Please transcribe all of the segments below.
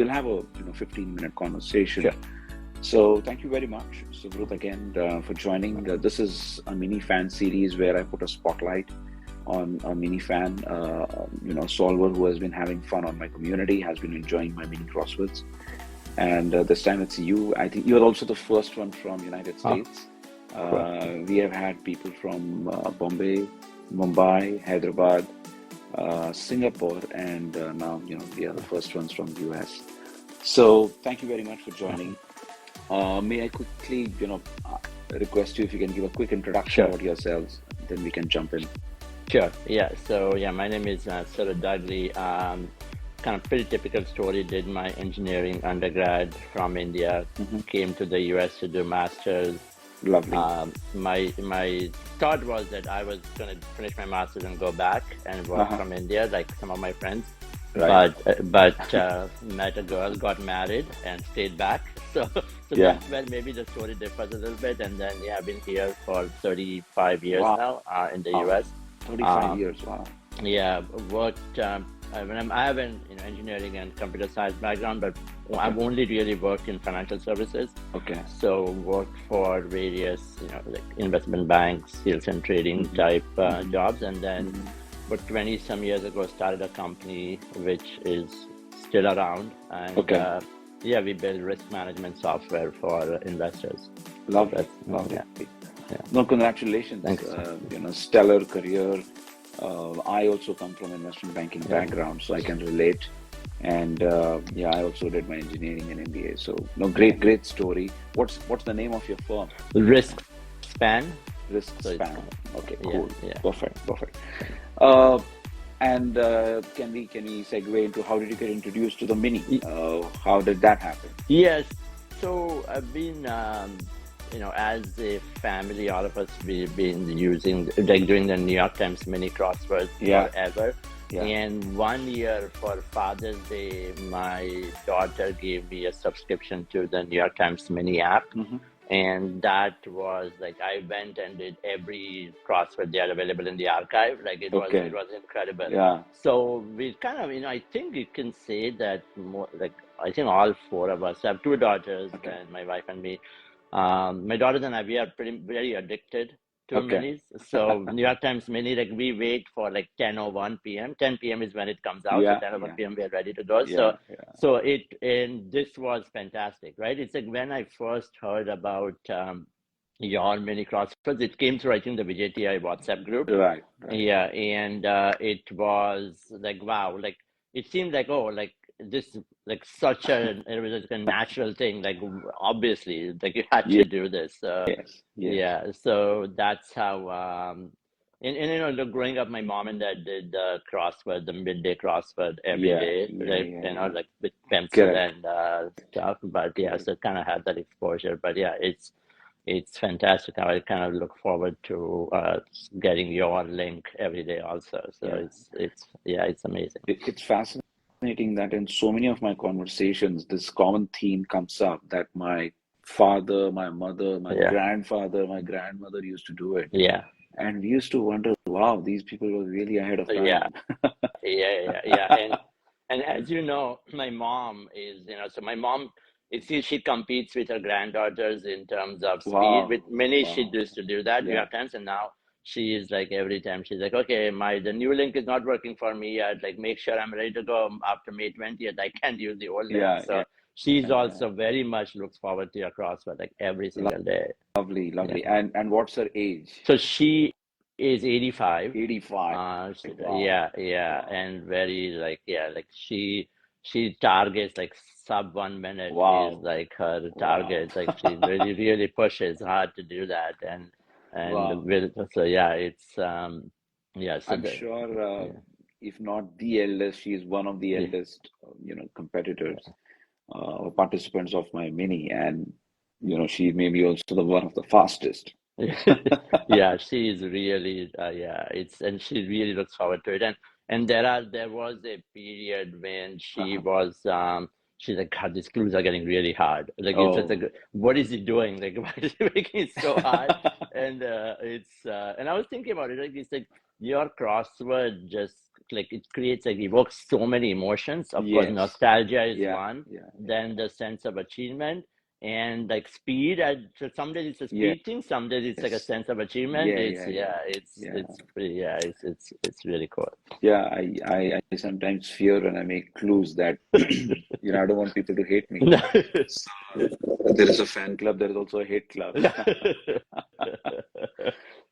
we'll have a 15-minute conversation. Sure. So thank you very much, Suhrud, again for joining. This is a mini fan series where I put a spotlight on a mini fan, solver who has been having fun on my community, has been enjoying my mini crosswords. And this time it's you. I think you're also the first one from United States. We have had people from Bombay, Mumbai, Hyderabad, Singapore, and now we are the first ones from the US. So thank you very much for joining. May I quickly request you if you can give a quick introduction about yourselves, then we can jump in. Sure. Yeah. So my name is Suhrud Dagli. Kind of pretty typical story. Did my engineering undergrad from India, came to the US to do masters. Lovely. My thought was that I was going to finish my master's and go back and work from India, like some of my friends. Right. But met a girl, got married, and stayed back. So that's where maybe the story differs a little bit. And then I've been here for 35 years now in the US. 35 years. Wow. Yeah, worked. I have an engineering and computer science background, but I've only really worked in financial services. Okay. So worked for various like investment banks, sales and trading type jobs, and then but 20 some years ago started a company which is still around, and we build risk management software for investors. Love it. No, congratulations. Thanks. Stellar career. I also come from investment banking background, so I can relate. And I also did my engineering and MBA. So great story. What's the name of your firm? Risk Span. Okay, cool. Yeah. Perfect. And can we segue into how did you get introduced to the Mini? How did that happen? Yes. So I've been as a family, all of us, we've been doing the New York Times Mini Crossword forever. Yeah. And 1 year for Father's Day, my daughter gave me a subscription to the New York Times Mini app. And that was like, I went and did every crossword they are available in the archive. Like it was incredible. Yeah. So we kind of, I think you can say that more, like, I think all four of us, I have two daughters and my wife and me. My daughters and I, we are very addicted to minis. So New York Times Mini, like we wait for like 10:01 p.m. 10 p.m. is when it comes out. So 10:01 p.m. we are ready to go. And this was fantastic, right? It's like when I first heard about your Mini Crosswords, it came through, I think, the VJTI WhatsApp group. Right. Yeah. And it was like, wow, like it seemed like, this like it was like a natural thing, like obviously like you had to do this. So that's how and growing up, my mom and dad did the crossword, the midday crossword every day, like with pencil and stuff, but so kind of had that exposure. But it's fantastic. I kind of look forward to getting your link every day also. So it's amazing. It's fascinating that in so many of my conversations, this common theme comes up that my father, my mother, my grandfather, my grandmother used to do it. Yeah. And we used to wonder, wow, these people were really ahead of time. And as you know, my mom is, so my mom, she competes with her granddaughters in terms of speed. With many, she used to do that New York Times, and now she is like, every time she's like, okay, the new link is not working for me yet. Like, make sure I'm ready to go after May 20th. I can't use the old link. So she's also very much looks forward to your crossword, like every single day. Lovely. And what's her age? So she is 85. 85. And very like she targets like sub 1 minute is like her target. Like she really pushes hard to do that, and it's so I'm sure if not the eldest, she is one of the eldest competitors or participants of my Mini, and she may be also one of the fastest. She is really and she really looks forward to it, and there was a period when she was she's like, God, these clues are getting really hard. Like it's just like, what is he doing? Like, why is he making it so hard? And and I was thinking about it. Like it's like your crossword just like it creates like evokes so many emotions. Of course, Yes. nostalgia is Yeah. one. Yeah. Then the sense of achievement and like speed. So some days it's a Yes. speed thing. Some days it's like a sense of achievement. Yeah. It's Yeah. Yeah. it's pretty it's really cool. Yeah. I sometimes fear when I make clues that I don't want people to hate me. So there is a fan club. There is also a hate club. Yeah.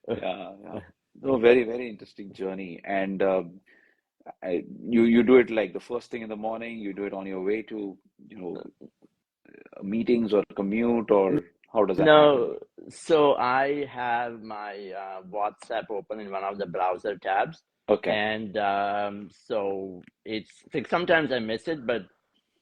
Yeah. No, very, very interesting journey. And you do it like the first thing in the morning. You do it on your way to meetings or commute, or how does that happen? No, so I have my WhatsApp open in one of the browser tabs, Okay. and so it's like sometimes I miss it, but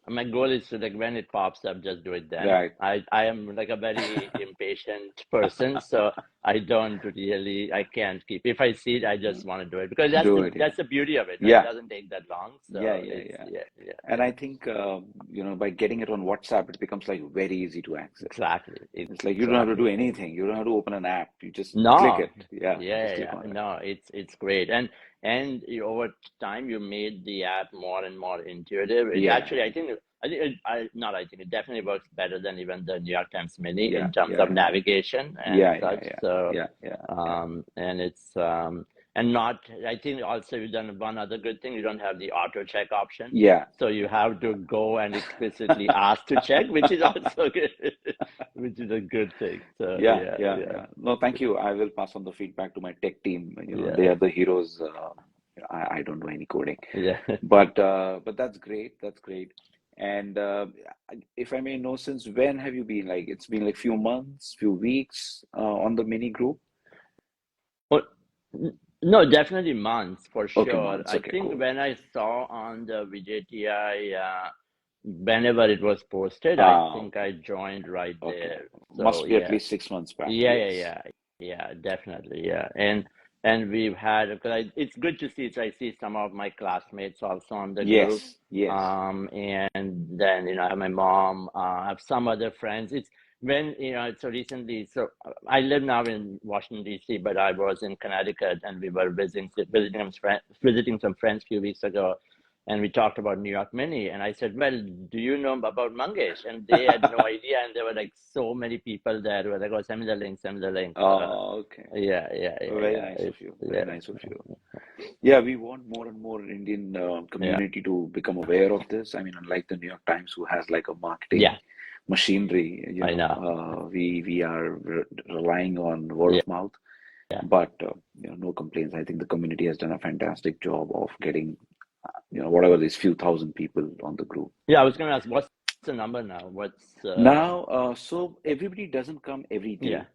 my goal is to like when it pops up, just do it then. Right. I am like a very impatient person, so I can't keep. If I see it, I just want to do it because Do it. Yeah. that's the beauty of it, right? It Yeah. doesn't take that long, Yeah. so Yeah. Yeah. yeah, And I think by getting it on WhatsApp, it becomes like very easy to access. exactly, It's like you don't have to do exactly. anything. You don't have to open an app. You just click No, it. Yeah. You just click yeah, on it. no, it's great, and over time you made the app more and more intuitive. It Yeah. actually, I think not I think it definitely works better than even the New York Times Mini Yeah. in terms Yeah. of navigation and Yeah. Yeah. such. Yeah. So, Yeah. Yeah. Yeah. and it's and not. I think also you've done one other good thing. You don't have the auto check option, Yeah. so you have to go and explicitly ask to check, which is also good, which is a good thing. So Yeah, yeah, yeah, yeah. yeah. No, thank you. I will pass on the feedback to my tech team. They Yeah, are the heroes. I don't do any coding, yeah. but that's great. That's great. And if I may know, since when have you been like? It's been like few months, few weeks on the mini group. Well, no, definitely months for Okay, sure. months. I Okay, think cool. when I saw on the VJTI, whenever it was posted, I Ah, think okay, I joined right okay. there. So Must be at yeah, least 6 months back. yeah, yeah, Yes, yeah, yeah, definitely, yeah. And we've had because it's good to see. So I see some of my classmates also on the group. yes, yes. And then I have my mom. I have some other friends. It's when so recently. So I live now in Washington D.C., but I was in Connecticut, and we were visiting some friends a few weeks ago, and we talked about New York Mini, and I said, "Well, do you know about Mangesh?" And they had no idea, and there were like so many people there who were like, "Oh, send me the link, send me the link." Oh, okay. Yeah, yeah, yeah, Very yeah. nice of It's you. Very yeah, nice of you. Yeah, we want more and more Indian yeah, community to become aware of this. I mean, unlike the New York Times, who has like a yeah. marketing machinery, I know. we are relying on word Yeah, of mouth. yeah, But no complaints. I think the community has done a fantastic job of getting whatever these few thousand people on the group. yeah. I was gonna ask, what's the number now? What's Now, so everybody doesn't come every yeah. day.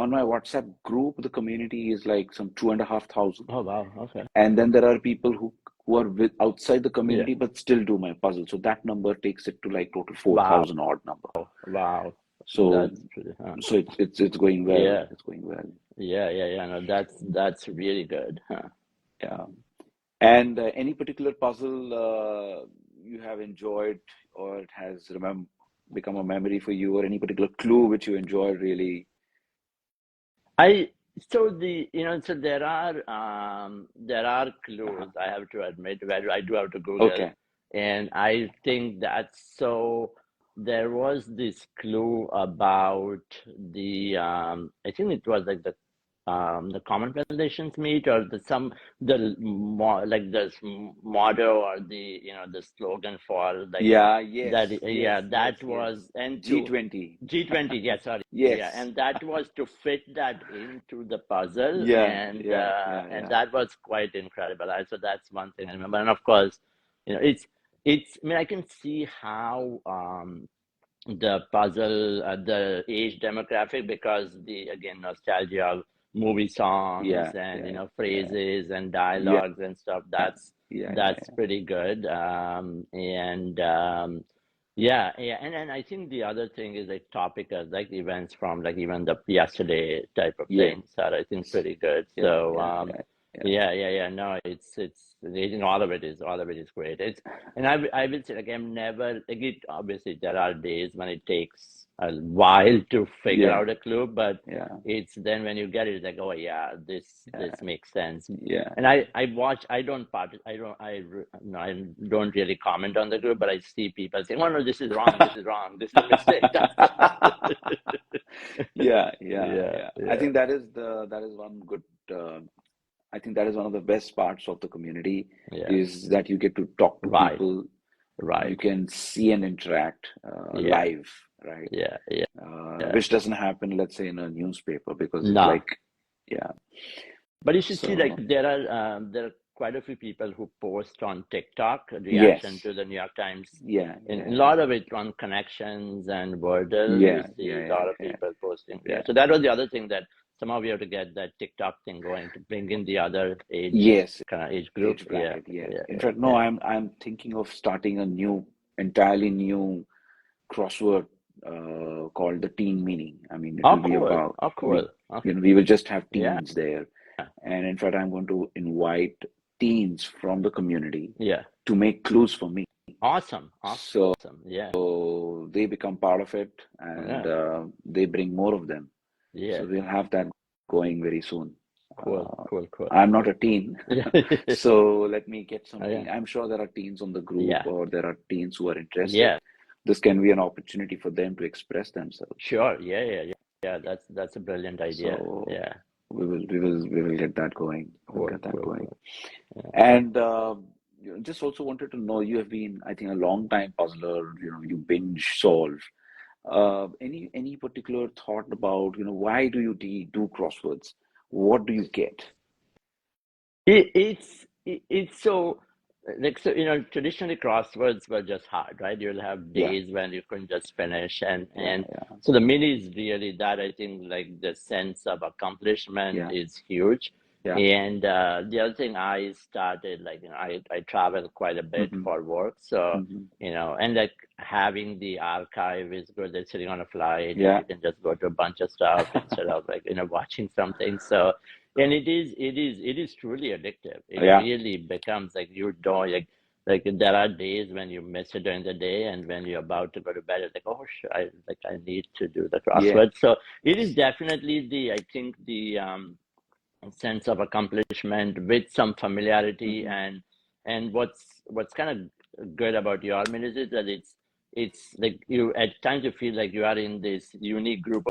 On my WhatsApp group, the community is like some 2,500. Oh wow. Okay. And then there are people who are outside the Yeah. community but still do my puzzle. So that number takes it to like total Wow. 4,000 odd number. Wow. So That's pretty. Huh. so it's going well. Yeah. It's going well. Yeah. Yeah. Yeah. No, that's really good. Huh. Yeah. And any particular puzzle you have enjoyed, or it has become a memory for you, or any particular clue which you enjoyed really? I so so there are clues Uh-huh. I have to admit where I do have to Google, Okay. and I think that's so there was this clue about the I think it was like the Common Relations meet or like the motto or the slogan for like Yeah, yes, that yes, yeah yes, that yes. was and to G20. G20, yeah, sorry. Yeah, Yes. and that was to fit that into the puzzle, Yeah, yeah, yeah, and yeah. that was quite incredible. So that's one thing I remember. And of course, it's. I mean, I can see how the puzzle, the age demographic, because the again nostalgia of movie songs Yeah, and yeah, yeah. phrases and Yeah, dialogues and stuff. yeah, That's yeah, pretty good. And yeah, yeah, and I think the other thing is like topical, like events from like even the yesterday type of yeah. things that I think pretty good. Yeah, So yeah, yeah, Yeah. No, it's you know, all of it is great. And I will say, like, I'm never like it. Obviously, there are days when it takes a while to figure Yeah, out a clue, but yeah, it's then when you get it, it's like, oh yeah, yeah, this makes sense. yeah. And I watch. I don't part. I don't. No, I don't really comment on the group, but I see people saying, "Oh no, this is wrong. This is wrong. This is a mistake." Yeah, yeah, Yeah, yeah. I yeah. think that is one good. I think that is one of the best parts of the community Yeah. is that you get to talk to Right. people. You Right. can see and interact Yeah. live, right? Yeah. Yeah. Yeah. Which doesn't happen, let's say, in a newspaper because it's No. like, yeah. But you should see, like, So there are quite a few people who post on TikTok reaction yes, to the New York Times, yeah, and a yeah, lot of it on connections and Wordle. You yeah, yeah, see a yeah, lot of yeah, people posting yeah. there. So that was the other thing that somehow we have to get that TikTok thing going to bring in the other Yes, kind of age group. age Yeah, bracket, yeah. yeah, In yeah, fact, no, yeah. I'm thinking of starting a entirely new crossword called the Teen Mini. I mean, it Oh, will be cool. about Oh, cool. Oh, we will just have yeah, teens there, and in fact, I'm going to invite teens from the community yeah. to make clues for me. Awesome. So Awesome. Yeah, they become part of it, and yeah, they bring more of them. yeah. So we'll have that going very soon. Cool, Uh, cool, cool, I'm not cool. a teen, Yeah, so let me get some yeah, teen. I'm sure there are teens on the group, yeah, or there are teens who are interested. yeah. This can be an opportunity for them to express themselves. Sure. Yeah, yeah, yeah. Yeah, that's a brilliant idea. So Yeah. we will get that going. We'll Cool, get that cool, going. cool. Yeah. And just also wanted to know, you have been, I think, a long time puzzler. You binge solve. Any particular thought about, why do you do crosswords? What do you get? It's so like, so you know, traditionally crosswords were just hard, right? You'll have Yeah, days when you couldn't just finish, yeah, and yeah, so the mini is really that. I think, like, the sense of accomplishment yeah, is huge. yeah. And the other thing, I started, like, you know, I travel quite a bit Hmm. for work, so Hmm. you know, and like having the archive is good. They're sitting on a flight, and Yeah, you can just go to a bunch of stuff instead of, like, you know, watching something. So, and it is truly addictive. It yeah, really becomes like you don't like there are days when you miss it during the day, and when you're about to go to bed, it's like, oh shit, I need to do the yeah, crossword. So it is definitely I think the sense of accomplishment with some familiarity. hmm, And what's kind of good about your minutes is that it's like you at times you feel like you are in this unique group